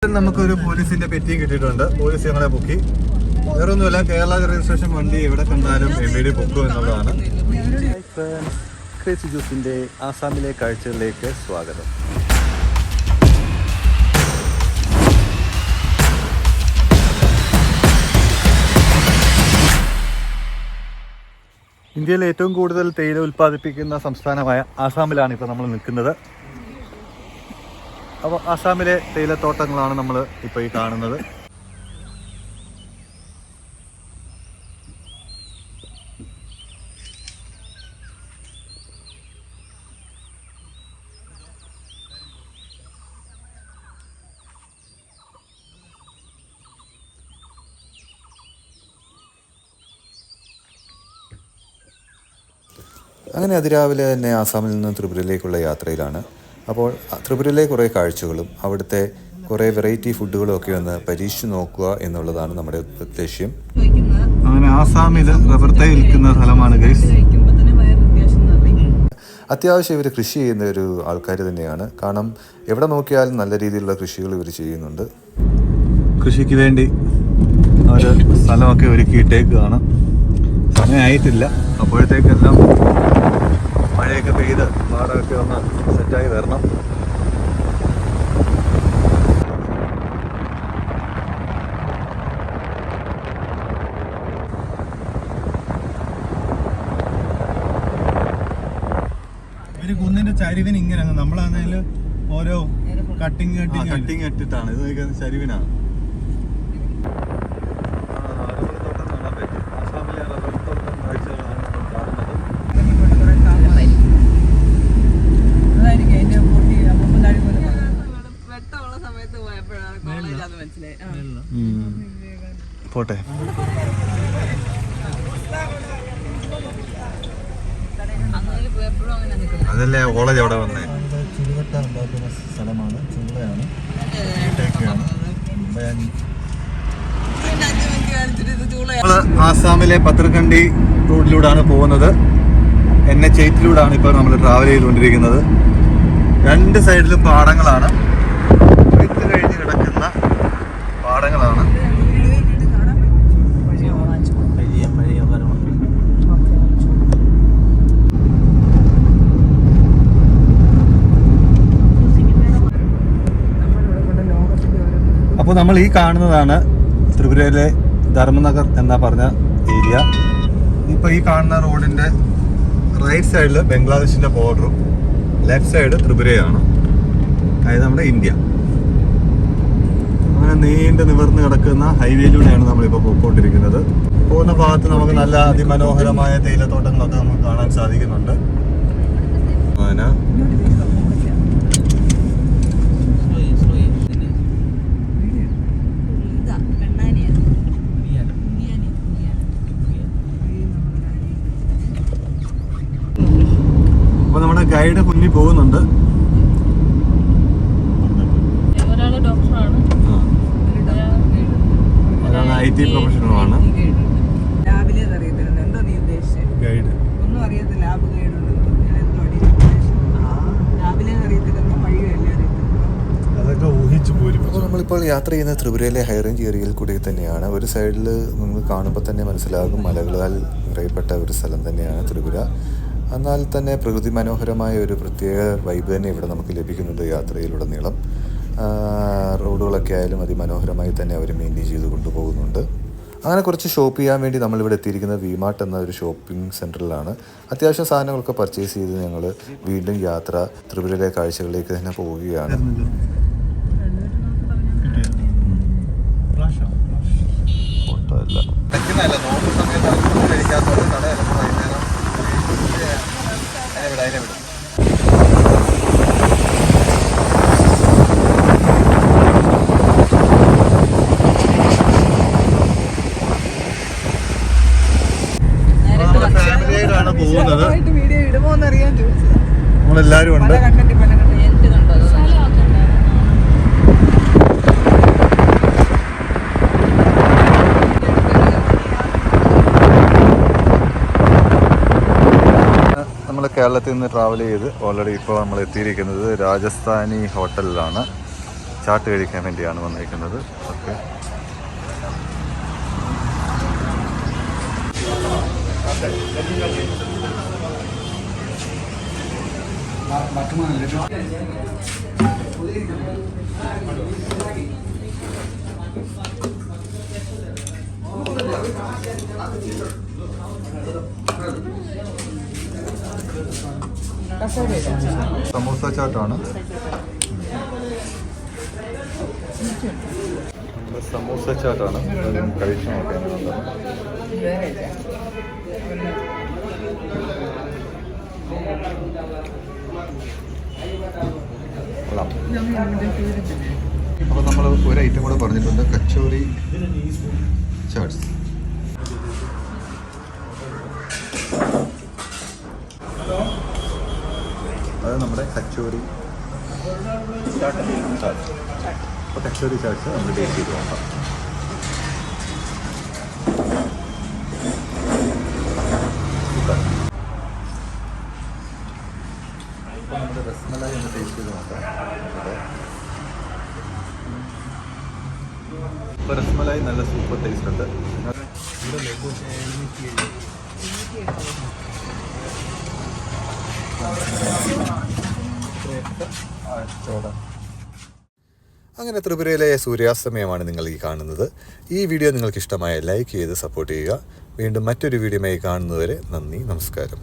നമുക്കൊരു പോലീസിന്റെ പെറ്റി കിട്ടിയിട്ടുണ്ട്. പോലീസ് ഞങ്ങളെ പൊക്കി. വേറൊന്നുമില്ല, കേരള രജിസ്ട്രേഷൻ വണ്ടി എവിടെ കണ്ടാലും MVD പൊക്കും എന്നുള്ളതാണ്. ക്രേസി ജ്യൂസിന്റെ ആസാമിലെ കാഴ്ചകളിലേക്ക് സ്വാഗതം. ഇന്ത്യയിൽ ഏറ്റവും കൂടുതൽ തേയില ഉൽപ്പാദിപ്പിക്കുന്ന സംസ്ഥാനമായ ആസാമിലാണ് ഇപ്പോൾ നമ്മൾ നിൽക്കുന്നത്. അപ്പോൾ ആസാമിലെ തേയിലത്തോട്ടങ്ങളാണ് നമ്മൾ ഇപ്പോൾ ഈ കാണുന്നത്. അങ്ങനെ അതിരാവിലെ തന്നെ ആസാമിൽ നിന്ന് ത്രിപുരയിലേക്കുള്ള യാത്രയിലാണ്. അപ്പോൾ ത്രിപുരയിലെ കുറേ കാഴ്ചകളും അവിടുത്തെ കുറേ വെറൈറ്റി ഫുഡുകളും ഒക്കെ ഒന്ന് പരീക്ഷിച്ച് നോക്കുക എന്നുള്ളതാണ് നമ്മുടെ ഉദ്ദേശ്യം. അങ്ങനെ ആസാമിൽ റബ്ബർ തൈ വിൽക്കുന്ന സ്ഥലമാണ് ഗൈസ്. അത്യാവശ്യം ഇവർ കൃഷി ചെയ്യുന്ന ഒരു ആൾക്കാർ തന്നെയാണ്. കാരണം എവിടെ നോക്കിയാലും നല്ല രീതിയിലുള്ള കൃഷികൾ ഇവർ ചെയ്യുന്നുണ്ട്. കൃഷിക്ക് വേണ്ടി അവർ സ്ഥലമൊക്കെ ഒരുക്കിയിട്ടേക്കാണ്. സമയമായിട്ടില്ല, അപ്പോഴത്തേക്കെല്ലാം മഴയൊക്കെ പെയ്ത് പാടമൊക്കെ ഒന്ന് സെറ്റായി വരണം. ഒരു കുന്നിന്റെ ചരിവിന് ഇങ്ങനെയാണ്. നമ്മളാണെങ്കിൽ ഓരോ കട്ടിങ് ഇട്ടിട്ടാണ് ഇത് ചരിവിനാണ്. പോട്ടെ. അതല്ലേ കോളേജ് അവിടെ വന്നേ. ചുടുകട്ട ഉണ്ടാക്കുന്ന സ്ഥലമാണ്, ചുടുകയാണ്. ആസാമിലെ പത്രക്കണ്ടി റോഡിലൂടെയാണ് പോകുന്നത്. NH8 ഇപ്പോൾ നമ്മൾ ട്രാവൽ ചെയ്തുകൊണ്ടിരിക്കുന്നത്. രണ്ട് സൈഡിലും പാടങ്ങളാണ്, വിത്ത് കഴിഞ്ഞ് കിടക്കുന്ന പാടങ്ങളാണ്. അപ്പോൾ നമ്മൾ ഈ കാണുന്നതാണ് ത്രിപുരയിലെ ധർമ്മനഗർ എന്നാ പറഞ്ഞ ഏരിയ. ഇപ്പോൾ ഈ കാണുന്ന റോഡിന്റെ റൈറ്റ് സൈഡിൽ ബംഗ്ലാദേശിന്റെ ബോർഡറും ലെഫ്റ്റ് സൈഡ് ത്രിപുരയാണ്, അതായത് നമ്മുടെ ഇന്ത്യ. അങ്ങനെ നീണ്ടു നിവർന്ന് കിടക്കുന്ന ഹൈവേയിലൂടെയാണ് നമ്മളിപ്പോൾ പോയിക്കൊണ്ടിരിക്കുന്നത്. പോകുന്ന ഭാഗത്ത് നമുക്ക് നല്ല അതിമനോഹരമായ തേയിലത്തോട്ടങ്ങളൊക്കെ നമുക്ക് കാണാൻ സാധിക്കുന്നുണ്ട്. അങ്ങനെ അപ്പോൾ നമ്മുടെ ഗൈഡ് മുന്നിൽ പോകുന്നുണ്ട്. ഒരാൾ IT പ്രൊഫഷണലാണ്. ഗൈഡ് അതൊക്കെ ഊഹിച്ചു പോരും. അപ്പോൾ നമ്മളിപ്പോൾ യാത്ര ചെയ്യുന്ന ത്രിപുരയിലെ ഹൈറേഞ്ച് ഏരിയയിൽ കൂടി തന്നെയാണ്. ഒരു സൈഡിൽ നിങ്ങൾ കാണുമ്പോൾ തന്നെ മനസ്സിലാകും മലകളാൽ നിറയപ്പെട്ട ഒരു സ്ഥലം തന്നെയാണ് ത്രിപുര. എന്നാൽ തന്നെ പ്രകൃതി മനോഹരമായ ഒരു പ്രത്യേക വൈബ് തന്നെ ഇവിടെ നമുക്ക് ലഭിക്കുന്നുണ്ട് യാത്രയിലുടനീളം. റോഡുകളൊക്കെ ആയാലും അതിമനോഹരമായി തന്നെ അവർ മെയിൻറ്റെയിൻ ചെയ്ത് കൊണ്ടുപോകുന്നുണ്ട്. അങ്ങനെ കുറച്ച് ഷോപ്പ് ചെയ്യാൻ വേണ്ടി നമ്മളിവിടെ എത്തിയിരിക്കുന്നത് വിമാർട്ട് എന്ന ഒരു ഷോപ്പിംഗ് സെൻറ്ററിലാണ്. അത്യാവശ്യം സാധനങ്ങളൊക്കെ പർച്ചേസ് ചെയ്ത് ഞങ്ങൾ വീണ്ടും യാത്ര ത്രിപുരയിലെ കാഴ്ചകളിലേക്ക് തന്നെ പോവുകയാണ്. ഫോട്ടോ അല്ല ഫാമിലിയായിട്ടാണ് പോകുന്നത്. നമ്മളെല്ലാരും ഉണ്ട്. കേരളത്തിൽ നിന്ന് ട്രാവൽ ചെയ്ത് ഓൾറെഡി ഇപ്പോൾ നമ്മൾ എത്തിയിരിക്കുന്നത് രാജസ്ഥാനി ഹോട്ടലിലാണ്. ചാട്ട് കഴിക്കാൻ വേണ്ടിയാണ് വന്നിരിക്കുന്നത്. ഓക്കെ, സമോസ ചാട്ടാണ്. സമോസ ചാട്ടാണ് കഴിച്ചു നോക്കാനുള്ളത്. അപ്പോൾ നമ്മൾ ഒരു ഐറ്റം കൂടെ പറഞ്ഞിട്ടുണ്ട്, കച്ചോറി ചാട്സ്. അത് നമ്മുടെ കച്ചോറി ചാട്സ്. അപ്പോൾ കച്ചോറി ചാട്സ് നമ്മൾ ടേസ്റ്റ് ചെയ്ത് നോക്കാം. അപ്പോൾ നമ്മുടെ രസ്മലായി ഒന്ന് ടേസ്റ്റ് ചെയ്ത് നോക്കാം. ഇപ്പോൾ രസ്മലായി നല്ല സൂപ്പർ ടേസ്റ്റ് ഉണ്ട്. അങ്ങനെ ത്രിപുരയിലെ സൂര്യാസ്തമയമാണ് നിങ്ങൾ ഈ കാണുന്നത്. ഈ വീഡിയോ നിങ്ങൾക്ക് ഇഷ്ടമായ ലൈക്ക് ചെയ്ത് സപ്പോർട്ട് ചെയ്യുക. വീണ്ടും മറ്റൊരു വീഡിയോയുമായി കാണുന്നതുവരെ നന്ദി, നമസ്കാരം.